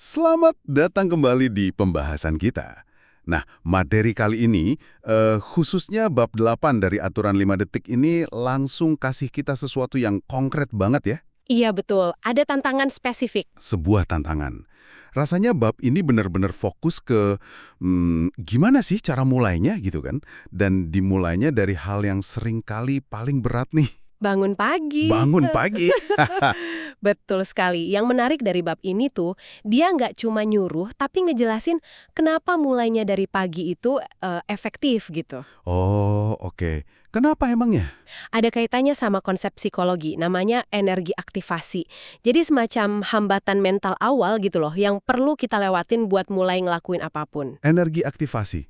Selamat datang kembali di pembahasan kita. Nah, materi kali ini, khususnya bab 8 dari aturan 5 detik ini langsung kasih kita sesuatu yang konkret banget ya. Iya betul, ada tantangan spesifik. Sebuah tantangan. Rasanya bab ini benar-benar fokus ke gimana sih cara mulainya gitu kan. Dan dimulainya dari hal yang seringkali paling berat nih. Bangun pagi. Bangun pagi. Betul sekali. Yang menarik dari bab ini tuh, dia nggak cuma nyuruh, tapi ngejelasin kenapa mulainya dari pagi itu efektif gitu. Oh, oke. Kenapa emangnya? Ada kaitannya sama konsep psikologi, namanya energi aktivasi. Jadi semacam hambatan mental awal gitu loh, yang perlu kita lewatin buat mulai ngelakuin apapun. Energi aktivasi.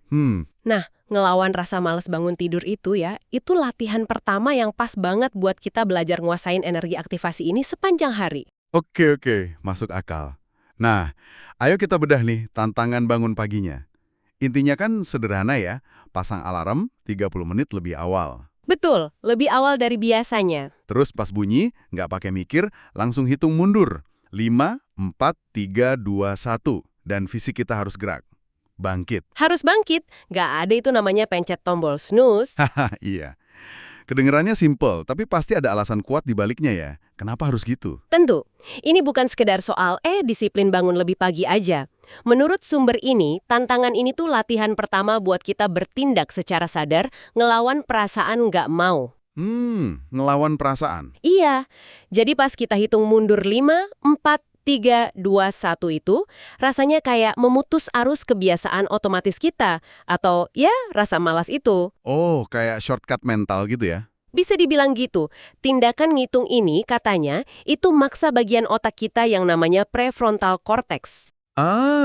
Nah, ngelawan rasa malas bangun tidur itu ya, itu latihan pertama yang pas banget buat kita belajar nguasain energi aktivasi ini sepanjang hari. Oke, masuk akal. Nah, ayo kita bedah nih tantangan bangun paginya. Intinya kan sederhana ya, pasang alarm 30 menit lebih awal. Betul, lebih awal dari biasanya. Terus pas bunyi, nggak pakai mikir, langsung hitung mundur. 5, 4, 3, 2, 1. Dan fisik kita harus gerak. Bangkit. Harus bangkit, nggak ada itu namanya pencet tombol snooze. Haha, iya. Kedengerannya simple, tapi pasti ada alasan kuat di baliknya ya. Kenapa harus gitu? Tentu, ini bukan sekedar soal disiplin bangun lebih pagi aja. Menurut sumber ini, tantangan ini tuh latihan pertama buat kita bertindak secara sadar, ngelawan perasaan nggak mau. Ngelawan perasaan. Iya, jadi pas kita hitung mundur 5, 4, 3, 2, 1 itu, rasanya kayak memutus arus kebiasaan otomatis kita. Atau ya, rasa malas itu. Oh, kayak shortcut mental gitu ya? Bisa dibilang gitu, tindakan ngitung ini katanya itu maksa bagian otak kita yang namanya prefrontal cortex.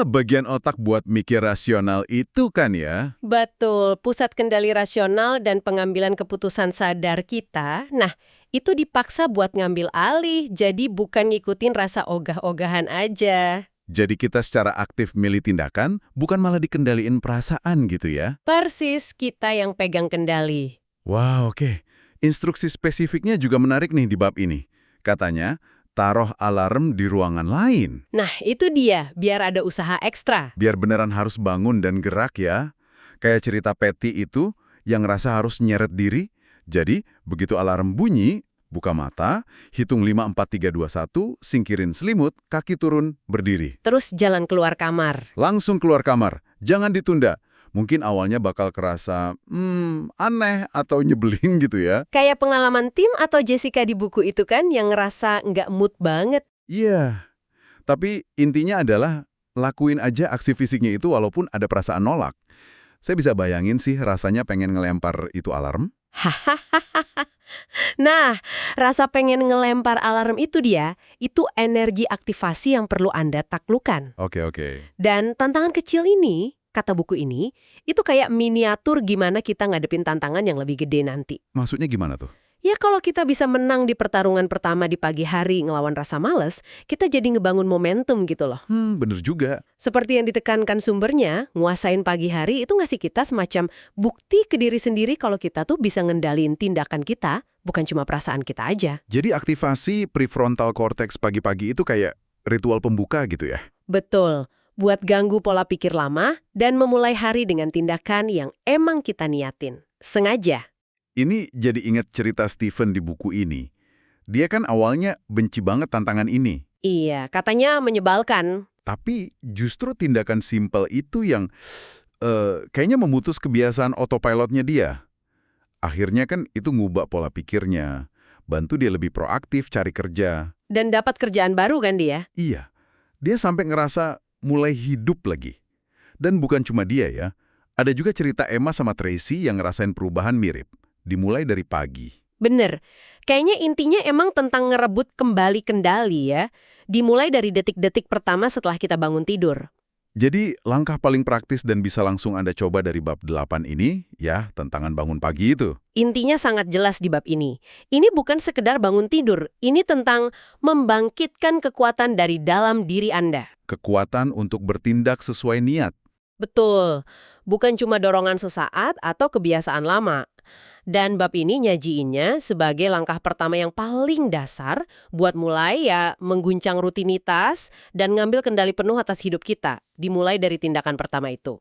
Bagian otak buat mikir rasional itu kan ya? Betul, pusat kendali rasional dan pengambilan keputusan sadar kita, nah itu dipaksa buat ngambil alih, jadi bukan ngikutin rasa ogah-ogahan aja. Jadi kita secara aktif milih tindakan, bukan malah dikendaliin perasaan gitu ya? Persis kita yang pegang kendali. Wow, oke. Instruksi spesifiknya juga menarik nih di bab ini. Katanya, taruh alarm di ruangan lain. Nah, itu dia, biar ada usaha ekstra. Biar beneran harus bangun dan gerak ya. Kayak cerita Patty itu, yang ngerasa harus nyeret diri. Jadi, begitu alarm bunyi, buka mata, hitung 5, 4, 3, 2, 1, singkirin selimut, kaki turun, berdiri. Terus jalan keluar kamar. Langsung keluar kamar, jangan ditunda. Mungkin awalnya bakal kerasa, aneh atau nyebelin gitu ya. Kayak pengalaman Tim atau Jessica di buku itu kan yang ngerasa nggak mood banget. Iya, tapi intinya adalah lakuin aja aksi fisiknya itu walaupun ada perasaan nolak. Saya bisa bayangin sih rasanya pengen ngelempar itu alarm. Nah, rasa pengen ngelempar alarm itu itu energi aktivasi yang perlu Anda taklukkan. Oke. Dan tantangan kecil ini, kata buku ini, itu kayak miniatur gimana kita ngadepin tantangan yang lebih gede nanti. Maksudnya gimana tuh? Ya kalau kita bisa menang di pertarungan pertama di pagi hari ngelawan rasa males, kita jadi ngebangun momentum gitu loh. Bener juga. Seperti yang ditekankan sumbernya, nguasain pagi hari itu ngasih kita semacam bukti ke diri sendiri kalau kita tuh bisa ngendalin tindakan kita, bukan cuma perasaan kita aja. Jadi aktivasi prefrontal cortex pagi-pagi itu kayak ritual pembuka gitu ya? Betul, buat ganggu pola pikir lama dan memulai hari dengan tindakan yang emang kita niatin. Sengaja. Ini jadi ingat cerita Stephen di buku ini. Dia kan awalnya benci banget tantangan ini. Iya, katanya menyebalkan. Tapi justru tindakan simpel itu yang kayaknya memutus kebiasaan autopilotnya dia. Akhirnya kan itu ngubah pola pikirnya, bantu dia lebih proaktif cari kerja. Dan dapat kerjaan baru kan dia? Iya, dia sampai ngerasa mulai hidup lagi. Dan bukan cuma dia ya, ada juga cerita Emma sama Tracy yang ngerasain perubahan mirip. Dimulai dari pagi. Bener. Kayaknya intinya emang tentang ngerebut kembali kendali ya. Dimulai dari detik-detik pertama setelah kita bangun tidur. Jadi langkah paling praktis dan bisa langsung Anda coba dari bab 8 ini, ya tantangan bangun pagi itu. Intinya sangat jelas di bab ini. Ini bukan sekedar bangun tidur. Ini tentang membangkitkan kekuatan dari dalam diri Anda. Kekuatan untuk bertindak sesuai niat. Betul. Bukan cuma dorongan sesaat atau kebiasaan lama. Dan bab ini nyajiinnya sebagai langkah pertama yang paling dasar buat mulai ya mengguncang rutinitas dan ngambil kendali penuh atas hidup kita, dimulai dari tindakan pertama itu.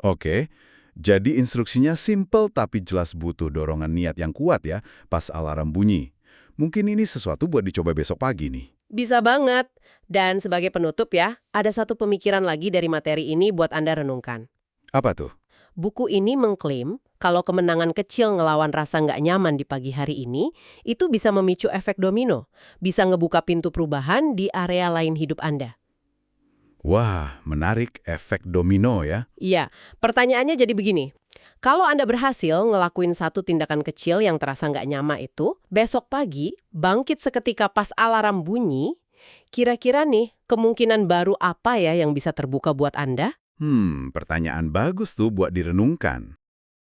Oke, jadi instruksinya simple tapi jelas butuh dorongan niat yang kuat ya pas alarm bunyi. Mungkin ini sesuatu buat dicoba besok pagi nih. Bisa banget. Dan sebagai penutup ya, ada satu pemikiran lagi dari materi ini buat Anda renungkan. Apa tuh? Buku ini mengklaim kalau kemenangan kecil ngelawan rasa nggak nyaman di pagi hari ini, itu bisa memicu efek domino, bisa ngebuka pintu perubahan di area lain hidup Anda. Wah, menarik efek domino ya. Iya, pertanyaannya jadi begini. Kalau Anda berhasil ngelakuin satu tindakan kecil yang terasa nggak nyama itu, besok pagi, bangkit seketika pas alarm bunyi, kira-kira nih kemungkinan baru apa ya yang bisa terbuka buat Anda? Pertanyaan bagus tuh buat direnungkan.